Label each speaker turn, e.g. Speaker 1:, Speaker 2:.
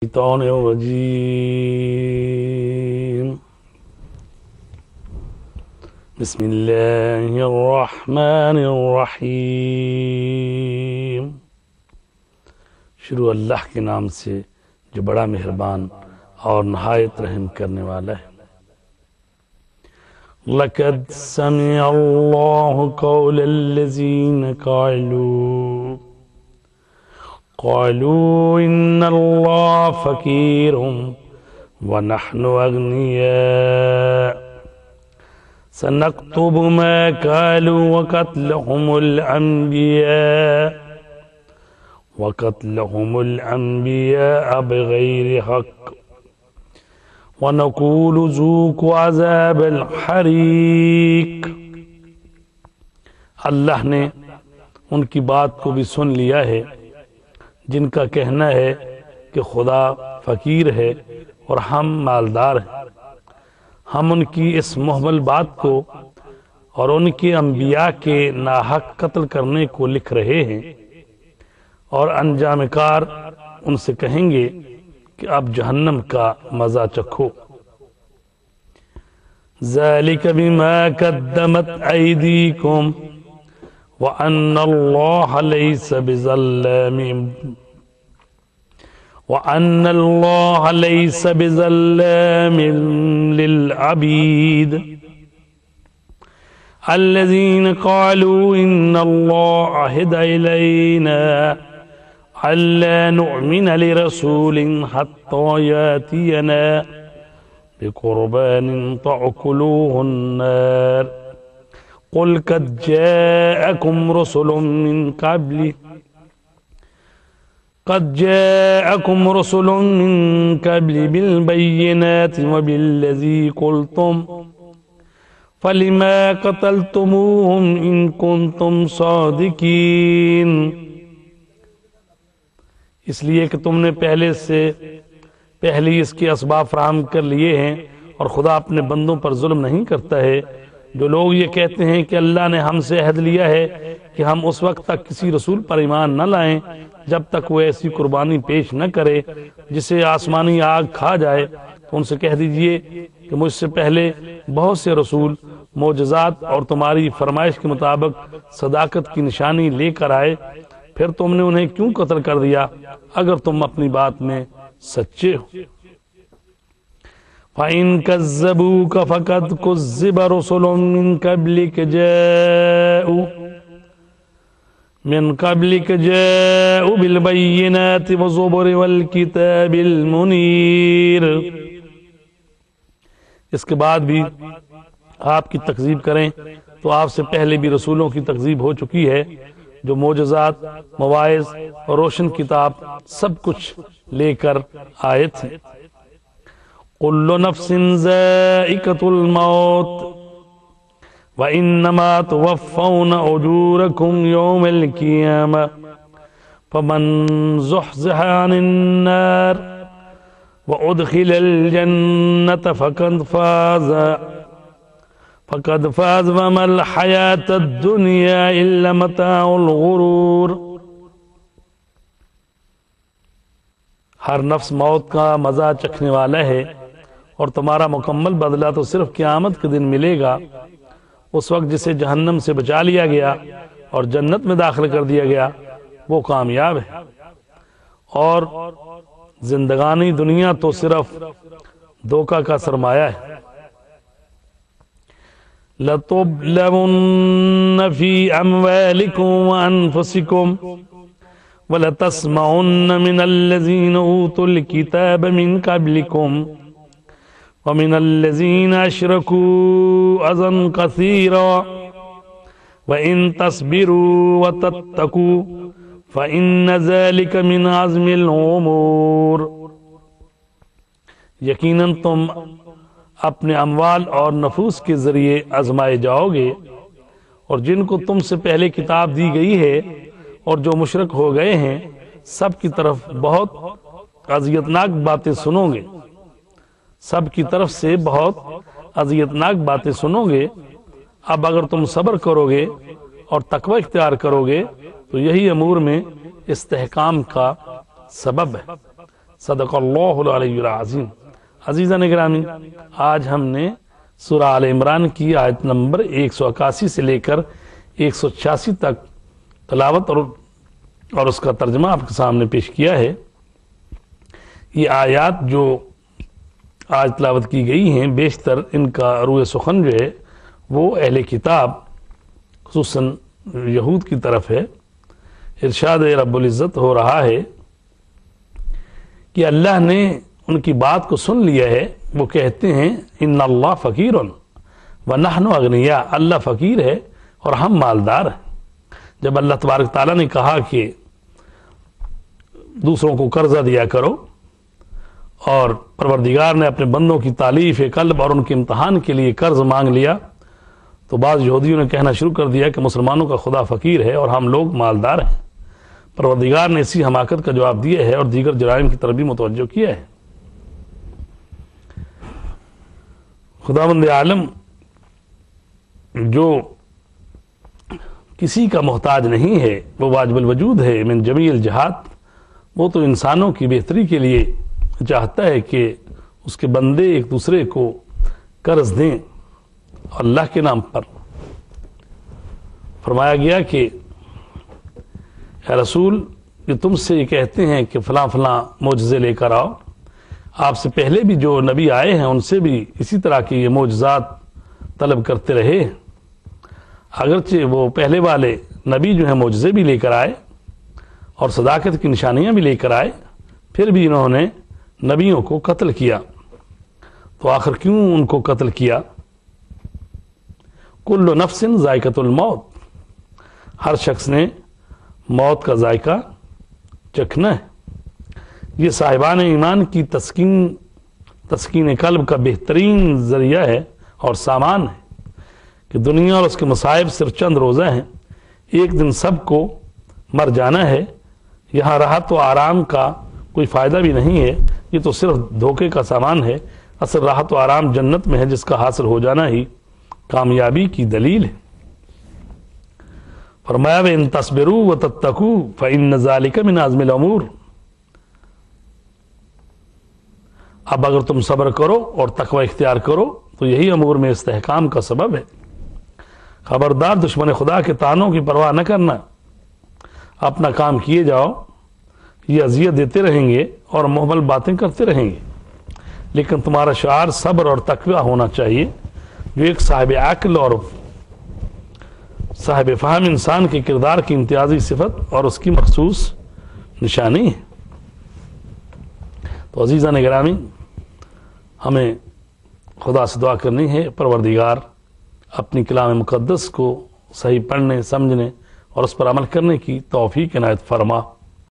Speaker 1: الشيطان الرجيم بسم الله الرحمن الرحیم۔ شروع اللہ کے نام سے جو بڑا مہربان اور نہایت رحم کرنے والا ہے۔ لَقَدْ سَمِعَ اللَّهُ قَوْلَ الَّذِينَ قَالُوا إِنَّ اللَّهَ فَقِيرٌ وَنَحْنُ أَغْنِيَاءُ سَنَكْتُبُ مَا قَالُوا وَقَتْلَهُمُ الْأَنْبِيَاءَ بِغَيْرِ حَقٍّ وَنَقُولُ ذُوقُوا عَذَابَ الْحَرِيقِ۔ اللہ نے ان کی بات کو بھی سن لیا ہے جن کا کہنا ہے کہ خدا فقیر ہے اور ہم مالدار ہیں۔ ہم ان کی اس محمل بات کو اور ان کے انبیاء کے ناحق قتل کرنے کو لکھ رہے ہیں، اور انجام کار ان سے کہیں گے کہ اب جہنم کا مزہ چکھو۔ ذَلِكَ بِمَا قَدَّمَتْ أَيْدِيكُمْ وَأَنَّ اللَّهَ لَيْسَ بِظَلَّامٍ لِلْعَبِيدِ الَّذِينَ قَالُوا إِنَّ اللَّهَ عَهِدَ إِلَيْنَا أَلَّا نُؤْمِنَ لِرَسُولٍ حَتَّى يَأْتِيَنَا بِقُرْبَانٍ تَأْكُلُهُ النَّارُ قُلْ قَدْ جَاءَكُمْ رُسُلٌ مِّن قَبْلِ بِالْبَيِّنَاتِ وَبِالَّذِي قُلْتُمْ فَلِمَا قَتَلْتُمُوهُمْ إِن كُنتُمْ صَادِقِينَ۔ اس لیے کہ تم نے پہلے اس کے اسباب فراہم کر لیے ہیں، اور خدا اپنے بندوں پر ظلم نہیں کرتا ہے۔ جو لوگ یہ کہتے ہیں کہ اللہ نے ہم سے عہد لیا ہے کہ ہم اس وقت تک کسی رسول پر ایمان نہ لائیں جب تک وہ ایسی قربانی پیش نہ کرے جسے آسمانی آگ کھا جائے، تو ان سے کہہ دیجئے کہ مجھ سے پہلے بہت سے رسول معجزات اور تمہاری فرمائش کے مطابق صداقت کی نشانی لے کر آئے، پھر تم نے انہیں کیوں قتل کر دیا اگر تم اپنی بات میں سچے ہو؟ فَإِن كَذَّبُوكَ فَقَدْ كُذِّبَ رُسُلٌ مِّن قَبْلِكَ جَاءُوا بِالْبَيِّنَاتِ وَالزُّبُرِ وَالْكِتَابِ الْمُنِيرِ۔ اس کے بعد بھی آپ کی تکذیب کریں تو آپ سے پہلے بھی رسولوں کی تکذیب ہو چکی ہے جو معجزات، مواعظ اور روشن کتاب سب کچھ لے کر آئے تھے۔ كُلُّ نَفْسٍ ذَائِقَةُ الْمَوْتِ وَإِنَّمَا تُوَفَّوْنَ أُجُورَكُمْ يَوْمَ الْقِيَامَةِ فَمَنْ زُحْزِحَ عَنِ النَّارِ وَأُدْخِلَ الْجَنَّةَ فَقَدْ فَازَ وَمَا الْحَيَاةُ الدُّنْيَا إِلَّا مَتَاعُ الْغُرُورِ۔ ہر نفس موت کا مزہ چکھنے والا ہے، اور تمہارا مکمل بدلہ تو صرف قیامت کے دن ملے گا۔ اس وقت جسے جہنم سے بچا لیا گیا اور جنت میں داخل کر دیا گیا وہ کامیاب ہے، اور زندگانی دنیا تو صرف دھوکہ کا سرمایہ ہے۔ لَتُبْلَوُنَّ فِي أَمْوَالِكُمْ وَأَنفُسِكُمْ وَلَتَسْمَعُنَّ مِنَ الَّذِينَ أُوتُوا الْكِتَابَ مِنْ قَبْلِكُمْ وَمِنَ الَّذِينَ أَشْرَكُوا أَذًى كَثِيرًا وَإِن تَصْبِرُوا وَتَتَّقُوا فَإِنَّ ذَلِكَ مِنْ عَزْمِ الْأُمُورِ۔ یقیناً تم اپنے اموال اور نفوس کے ذریعے آزمائے جاؤ گے، اور جن کو تم سے پہلے کتاب دی گئی ہے اور جو مشرک ہو گئے ہیں سب کی طرف بہت اذیتناک باتیں سنو گے، سب کی طرف سے بہت اذیتناک باتیں سنو گے۔ اب اگر تم صبر کرو گے اور تقوی اختیار کرو گے تو یہی امور میں استحکام کا سبب ہے۔ صدق اللہ العلی العظیم۔ عزیزان گرامی، آج ہم نے سورہ آل عمران کی آیت نمبر 181 سے لے کر 186 تک تلاوت اور اس کا ترجمہ آپ کے سامنے پیش کیا ہے۔ یہ آیات جو آج تلاوت کی گئی ہیں، بیشتر ان کا روح سخن جو ہے وہ اہل کتاب خصوصاً یہود کی طرف ہے۔ ارشاد رب العزت ہو رہا ہے کہ اللہ نے ان کی بات کو سن لیا ہے۔ وہ کہتے ہیں ان اللہ فقیر ونحن اغنیاء، اللہ فقیر ہے اور ہم مالدار ہیں۔ جب اللہ تبارک تعالیٰ نے کہا کہ دوسروں کو قرضہ دیا کرو، اور پروردگار نے اپنے بندوں کی تالیف قلب اور ان کے امتحان کے لیے قرض مانگ لیا، تو بعض یہودیوں نے کہنا شروع کر دیا کہ مسلمانوں کا خدا فقیر ہے اور ہم لوگ مالدار ہیں۔ پروردگار نے اسی حماقت کا جواب دیا ہے اور دیگر جرائم کی طرف بھی متوجہ کیا ہے۔ خداوند عالم جو کسی کا محتاج نہیں ہے، وہ واجب الوجود ہے من جمیع الجہات، وہ تو انسانوں کی بہتری کے لیے چاہتا ہے کہ اس کے بندے ایک دوسرے کو قرض دیں۔ اللہ کے نام پر فرمایا گیا کہ اے رسول، یہ تم سے یہ کہتے ہیں کہ فلاں فلاں معجزے لے کر آؤ، آپ سے پہلے بھی جو نبی آئے ہیں ان سے بھی اسی طرح کے یہ معجزات طلب کرتے رہے، اگرچہ وہ پہلے والے نبی جو ہیں معجزے بھی لے کر آئے اور صداقت کی نشانیاں بھی لے کر آئے، پھر بھی انہوں نے نبیوں کو قتل کیا۔ تو آخر کیوں ان کو قتل کیا؟ کل نفس ذائقۃ الموت، ہر شخص نے موت کا ذائقہ چکھنا ہے۔ یہ صاحبان ایمان کی تسکین قلب کا بہترین ذریعہ ہے اور سامان ہے کہ دنیا اور اس کے مصائب صرف چند روزہ ہیں، ایک دن سب کو مر جانا ہے۔ یہاں راحت و آرام کا کوئی فائدہ بھی نہیں ہے، یہ تو صرف دھوکے کا سامان ہے۔ اصل راحت و آرام جنت میں ہے، جس کا حاصل ہو جانا ہی کامیابی کی دلیل ہے۔ فرمایا وَإِن تَصْبِرُوا وَتَتَّقُوا فَإِنَّ ذَلِكَ مِنْ عَزْمِ الْأُمُورِ، اب اگر تم صبر کرو اور تقوی اختیار کرو تو یہی امور میں استحکام کا سبب ہے۔ خبردار دشمن خدا کے طعنوں کی پرواہ نہ کرنا، اپنا کام کیے جاؤ، یہ اذیت دیتے رہیں گے اور محمل باتیں کرتے رہیں گے، لیکن تمہارا شعار صبر اور تقوی ہونا چاہیے، جو ایک صاحب عقل اور صاحب فہم انسان کے کردار کی امتیازی صفت اور اس کی مخصوص نشانی ہے۔ تو عزیزان گرامی، ہمیں خدا سے دعا کرنی ہے پروردگار اپنی کلام مقدس کو صحیح پڑھنے، سمجھنے اور اس پر عمل کرنے کی توفیق عنایت فرما۔